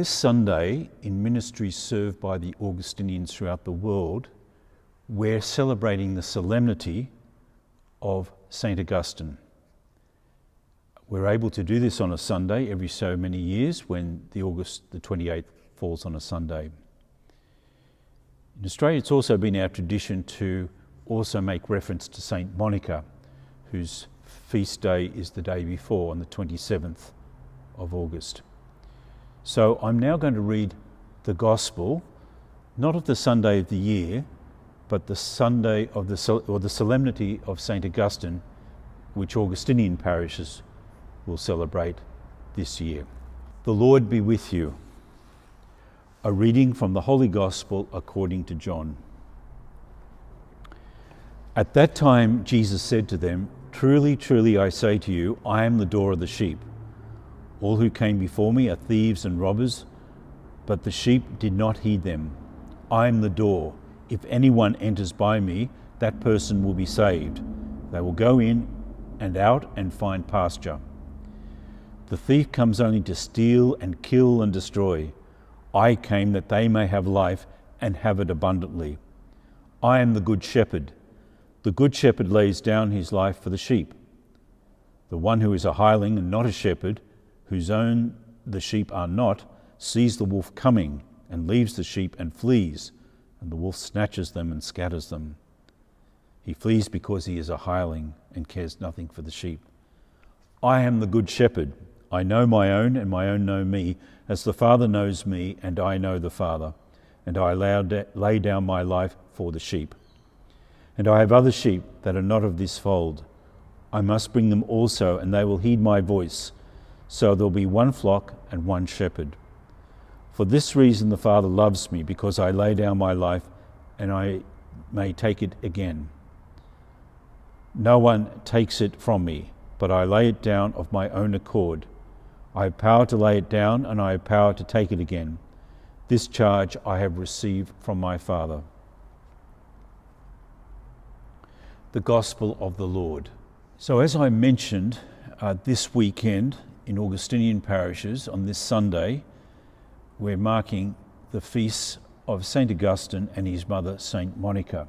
this Sunday, in ministries served by the Augustinians throughout the world, we're celebrating the solemnity of St. Augustine. We're able to do this on a Sunday every so many years when August the 28th falls on a Sunday. In Australia, it's also been our tradition to also make reference to St. Monica, whose feast day is the day before, on the 27th of August. So I'm now going to read the Gospel, not of the Sunday of the year, but the Sunday of the Solemnity of St. Augustine, which Augustinian parishes will celebrate this year. The Lord be with you. A reading from the Holy Gospel according to John. At that time Jesus said to them, "Truly, truly, I say to you, I am the door of the sheep. All who came before me are thieves and robbers, but the sheep did not heed them. I am the door. If anyone enters by me, that person will be saved. They will go in and out and find pasture. The thief comes only to steal and kill and destroy. I came that they may have life and have it abundantly. I am the good shepherd. The good shepherd lays down his life for the sheep. The one who is a hireling and not a shepherd, whose own the sheep are not, sees the wolf coming and leaves the sheep and flees, and the wolf snatches them and scatters them. He flees because he is a hireling and cares nothing for the sheep. I am the good shepherd. I know my own, and my own know me, as the Father knows me, and I know the Father, and I lay down my life for the sheep. And I have other sheep that are not of this fold. I must bring them also, and they will heed my voice. So there will be one flock and one shepherd. For this reason the Father loves me, because I lay down my life, and I may take it again. No one takes it from me, but I lay it down of my own accord. I have power to lay it down, and I have power to take it again. This charge I have received from my Father." The Gospel of the Lord. So as I mentioned, this weekend in Augustinian parishes on this Sunday, we're marking the feasts of St. Augustine and his mother, St. Monica.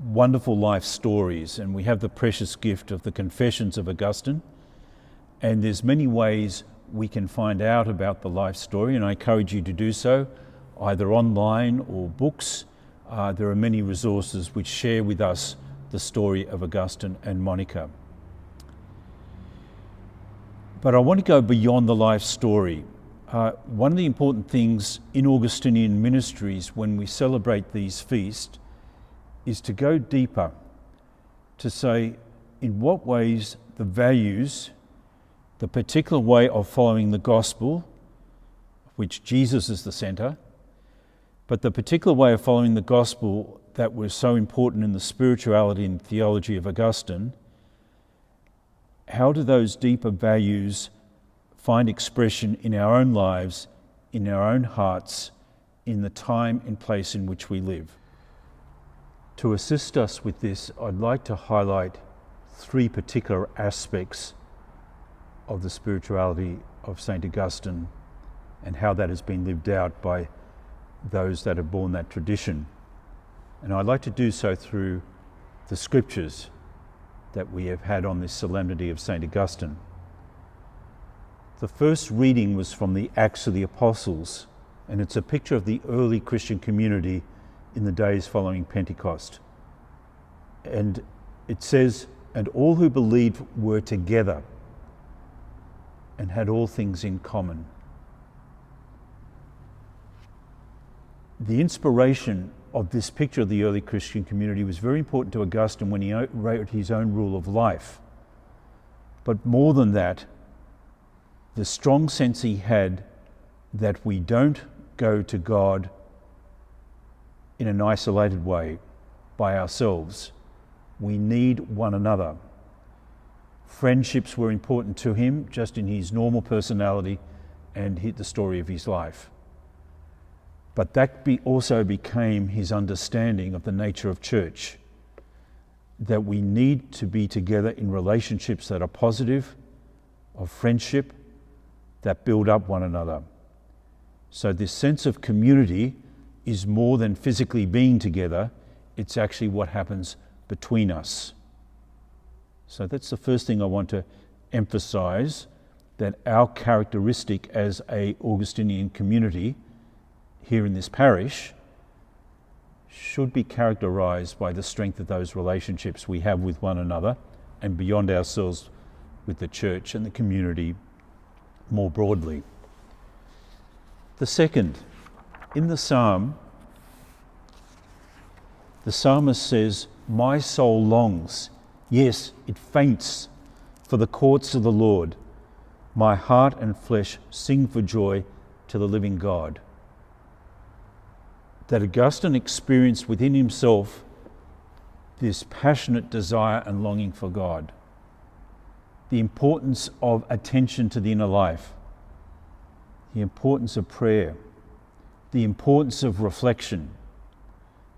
Wonderful life stories, and we have the precious gift of the Confessions of Augustine, and there's many ways we can find out about the life story, and I encourage you to do so, either online or books. There are many resources which share with us the story of Augustine and Monica. But I want to go beyond the life story. One of the important things in Augustinian ministries when we celebrate these feasts is to go deeper, to say in what ways the values, the particular way of following the gospel, which Jesus is the centre, but the particular way of following the gospel that was so important in the spirituality and theology of Augustine, how do those deeper values find expression in our own lives, in our own hearts, in the time and place in which we live? To assist us with this, I'd like to highlight three particular aspects of the spirituality of St. Augustine and how that has been lived out by those that have borne that tradition. And I'd like to do so through the scriptures that we have had on this solemnity of St. Augustine. The first reading was from the Acts of the Apostles, and it's a picture of the early Christian community in the days following Pentecost. And it says, "And all who believed were together and had all things in common." The inspiration of this picture of the early Christian community was very important to Augustine when he wrote his own rule of life. But more than that, the strong sense he had that we don't go to God in an isolated way by ourselves. We need one another. Friendships were important to him, just in his normal personality and the story of his life. But that also became his understanding of the nature of church, that we need to be together in relationships that are positive, of friendship, that build up one another. So this sense of community is more than physically being together, it's actually what happens between us. So that's the first thing I want to emphasize, that our characteristic as an Augustinian community here in this parish should be characterized by the strength of those relationships we have with one another and beyond ourselves with the church and the community more broadly. The second, in the psalm, the psalmist says, "My soul longs, yes, it faints, for the courts of the Lord. My heart and flesh sing for joy to the living God." That Augustine experienced within himself this passionate desire and longing for God. The importance of attention to the inner life, the importance of prayer, the importance of reflection,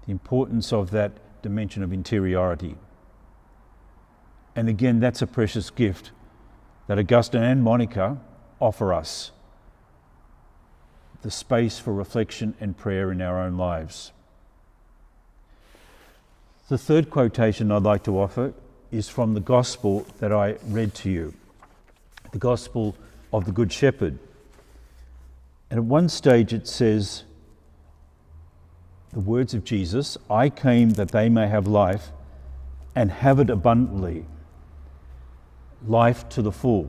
the importance of that dimension of interiority. And again, that's a precious gift that Augustine and Monica offer us, the space for reflection and prayer in our own lives. The third quotation I'd like to offer is from the Gospel that I read to you, the Gospel of the Good Shepherd. And at one stage it says, the words of Jesus, "I came that they may have life and have it abundantly." Life to the full.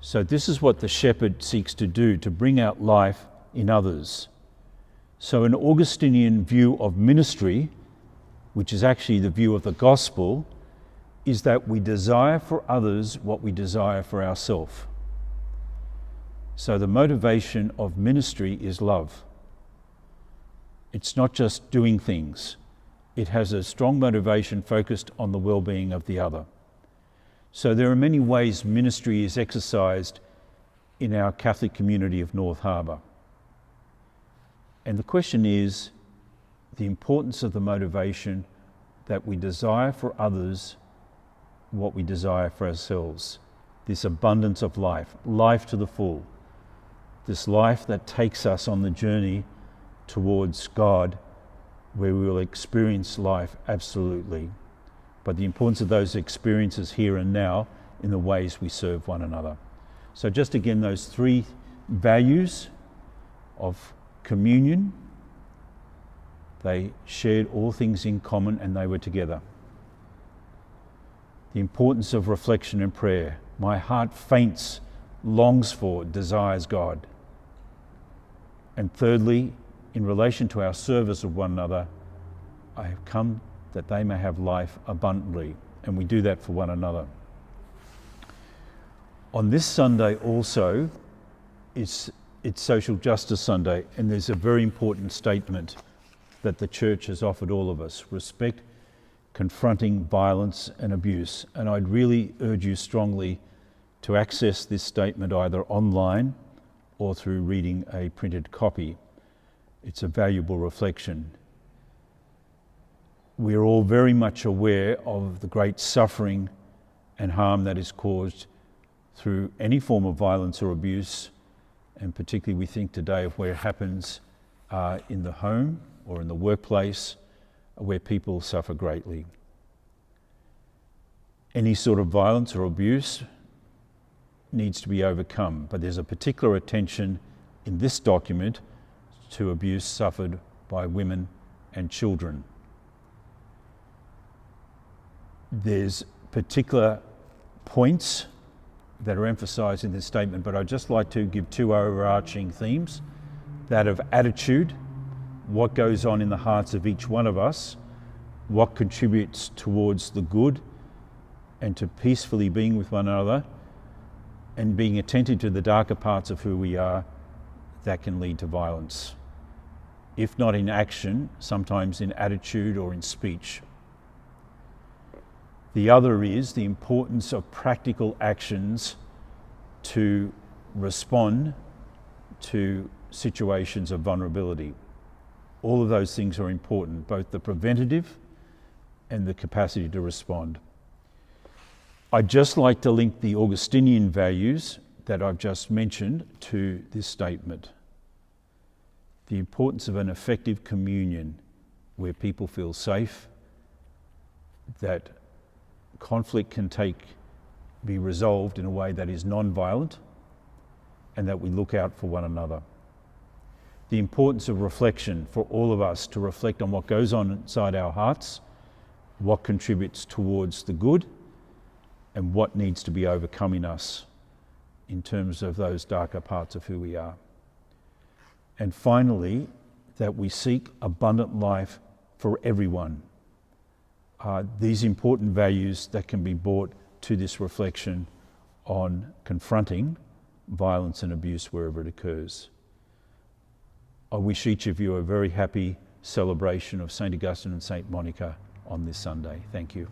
So this is what the shepherd seeks to do, to bring out life in others. So an Augustinian view of ministry, which is actually the view of the gospel, is that we desire for others what we desire for ourselves. So the motivation of ministry is love. It's not just doing things. It has a strong motivation focused on the well-being of the other. So there are many ways ministry is exercised in our Catholic community of North Harbour. And the question is the importance of the motivation that we desire for others what we desire for ourselves. This abundance of life, life to the full. This life that takes us on the journey towards God, where we will experience life absolutely. But the importance of those experiences here and now in the ways we serve one another. So just again, those three values of communion, they shared all things in common and they were together. The importance of reflection and prayer. My heart faints, longs for, desires God. And thirdly, in relation to our service of one another, I have come that they may have life abundantly, and we do that for one another. On this Sunday also, it's Social Justice Sunday, and there's a very important statement that the Church has offered all of us: respect, confronting violence and abuse. And I'd really urge you strongly to access this statement either online or through reading a printed copy. It's a valuable reflection. We are all very much aware of the great suffering and harm that is caused through any form of violence or abuse, and particularly we think today of where it happens in the home or in the workplace, where people suffer greatly. Any sort of violence or abuse needs to be overcome, but there's a particular attention in this document to abuse suffered by women and children. There's particular points that are emphasised in this statement, but I'd just like to give two overarching themes: that of attitude, what goes on in the hearts of each one of us, what contributes towards the good and to peacefully being with one another, and being attentive to the darker parts of who we are that can lead to violence. If not in action, sometimes in attitude or in speech. The other is the importance of practical actions to respond to situations of vulnerability. All of those things are important, both the preventative and the capacity to respond. I'd just like to link the Augustinian values that I've just mentioned to this statement. The importance of an effective communion where people feel safe, that conflict can be resolved in a way that is non-violent, and that we look out for one another. The importance of reflection for all of us to reflect on what goes on inside our hearts, what contributes towards the good, and what needs to be overcome in us in terms of those darker parts of who we are. And finally, that we seek abundant life for everyone. These important values that can be brought to this reflection on confronting violence and abuse wherever it occurs. I wish each of you a very happy celebration of St. Augustine and St. Monica on this Sunday. Thank you.